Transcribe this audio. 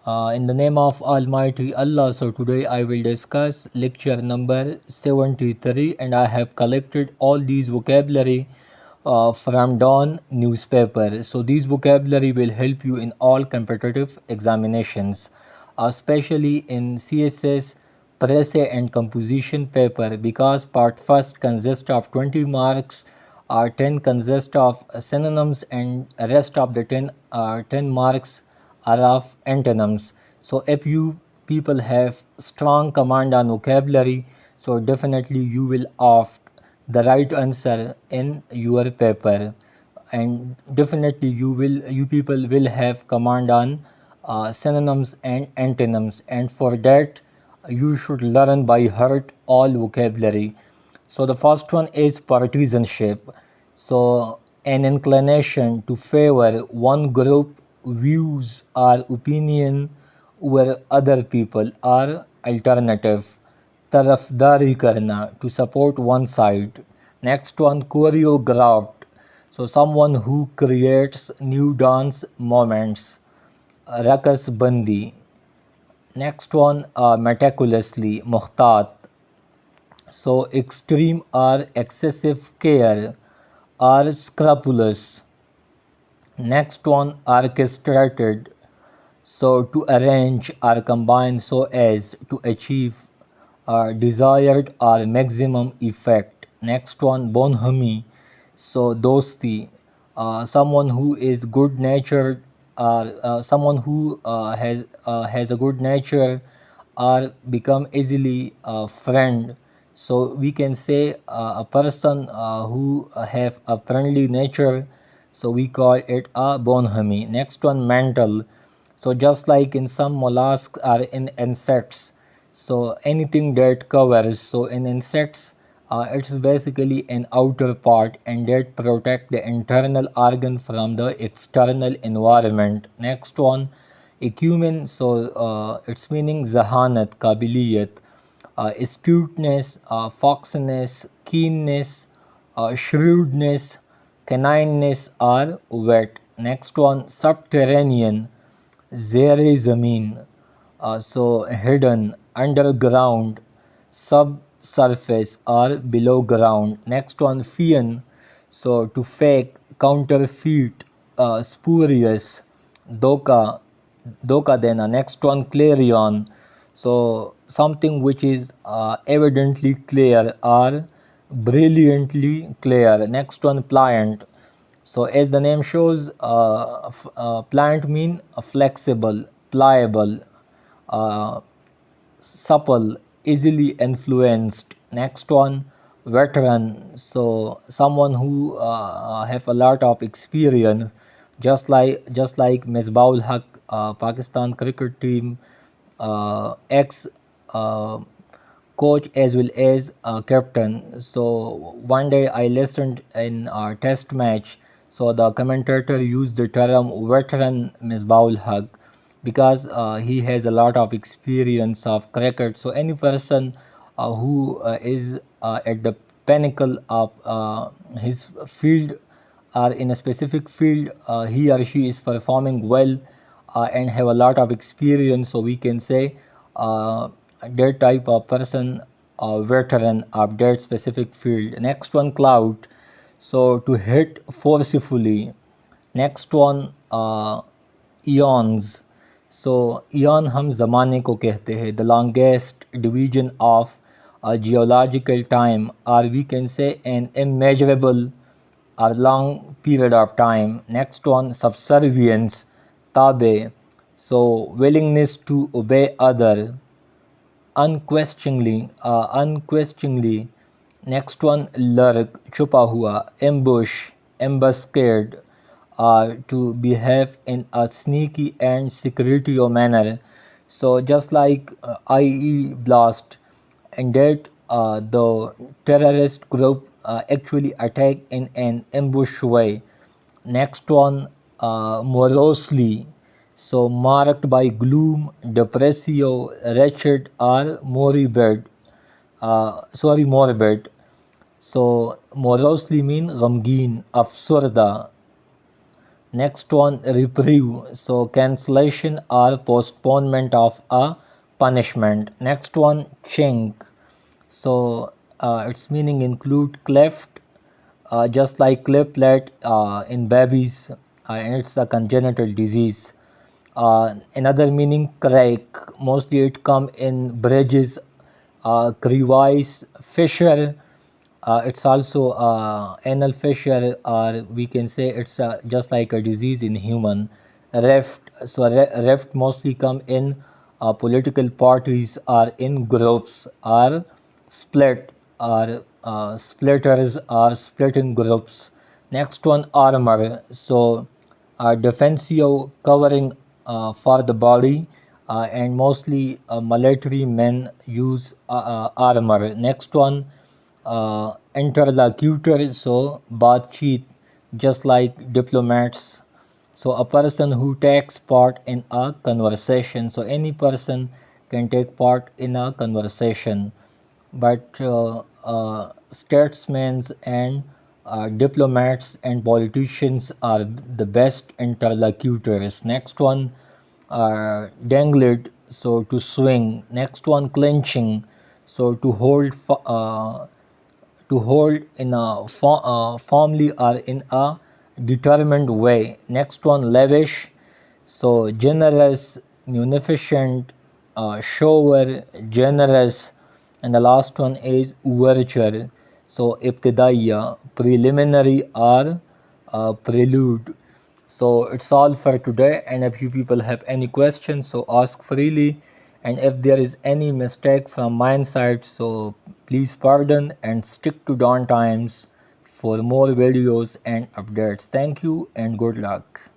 In the name of Almighty Allah, so today I will discuss lecture number 73, and I have collected all these vocabulary from Dawn newspaper. So these vocabulary will help you in all competitive examinations, especially in CSS, Presse and Composition paper, because part first consists of 20 marks, 10 consist of synonyms, and rest of the 10 marks are of antonyms. So if you people have strong command on vocabulary, so definitely you will opt the right answer in your paper, and definitely you people will have command on synonyms and antonyms, and for that you should learn by heart all vocabulary. So the first one is partisanship. So an inclination to favor one group views or opinion over other people or alternative. तरफदारी करना, to support one side. Next one, choreographed. So someone who creates new dance moments. Ruckus बंदी. Next one, meticulously, muhtat. So extreme or excessive care or scrupulous. Next one, orchestrated. So to arrange or combine so as to achieve desired or maximum effect. Next one, bonhomie. So dosti, someone who is good natured, or someone who has a good nature or become easily a friend. So we can say a person who have a friendly nature, so we call it a bonhomie. Next one, mental. So just like in some mollusks or in insects, so anything that covers, so in insects it's basically an outer part and that protect the internal organ from the external environment. Next one, acumen. So its meaning zahanat, kabiliyat, astuteness, foxiness, keenness, shrewdness, canineness or wit. Next one, subterranean, zere zameen, so hidden, underground, subsurface or below ground. Next one, fian, so to fake, counterfeit, spurious, doka, doka dena. Next one, clarion, so something which is evidently clear or brilliantly clear. Next one, pliant. So as the name shows, pliant mean flexible, pliable, uh, supple, easily influenced. Next one, veteran. So someone who have a lot of experience, just like Misbah-ul Haq, Pakistan cricket team ex uh, coach as well as captain. So one day I listened in our test match. So the commentator used the term veteran Misbah-ul Haq because he has a lot of experience of cricket. So any person who is at the pinnacle of his field or in a specific field, he or she is performing well and have a lot of experience, so we can say that type of person a veteran of that specific field. Next one, cloud. So to hit forcefully. Next one, eons. So eon हम ज़माने को कहते हैं, the longest division of a geological time, or we can say an immeasurable or long period of time. Next one, subservience, tabe. So willingness to obey other, unquestioningly. Next one, lurk, छुपा हुआ, ambush, ambuscade, to behave in a sneaky and secretive manner. So just like IE blast, and that the terrorist group actually attack in an ambush way. Next one, morosely, so marked by gloom, depressio, wretched or moribund. Morbid. So morosely mean गमगीन, अफसरदा. Next one, reprieve, so cancellation or postponement of a punishment. Next one, chink, so its meaning include cleft, just like cleft in babies, and it's a congenital disease. Another meaning, crack, mostly it come in bridges, crevice, fissure. It's also anal fissure, or we can say it's just like a disease in human. Rift, so rift mostly come in political parties or in groups, or split, or splitters or splitting groups. Next one, armor, so defensive covering for the body, and mostly military men use armor. Next one, interlocutor, so बातचीत, just like diplomats, so a person who takes part in a conversation, so any person can take part in a conversation, but statesmen and diplomats and politicians are the best interlocutors. Next one, dangled, so to swing. Next one, clenching, so to hold in a firmly or in a determined way. Next one, lavish, so generous, munificent, shower, generous. And the last one is overture, so ibtidaiya, preliminary or prelude. So it's all for today, and if you people have any questions, so ask freely, and if there is any mistake from my side, so please pardon and stick to Dawn Times for more videos and updates. Thank you and good luck.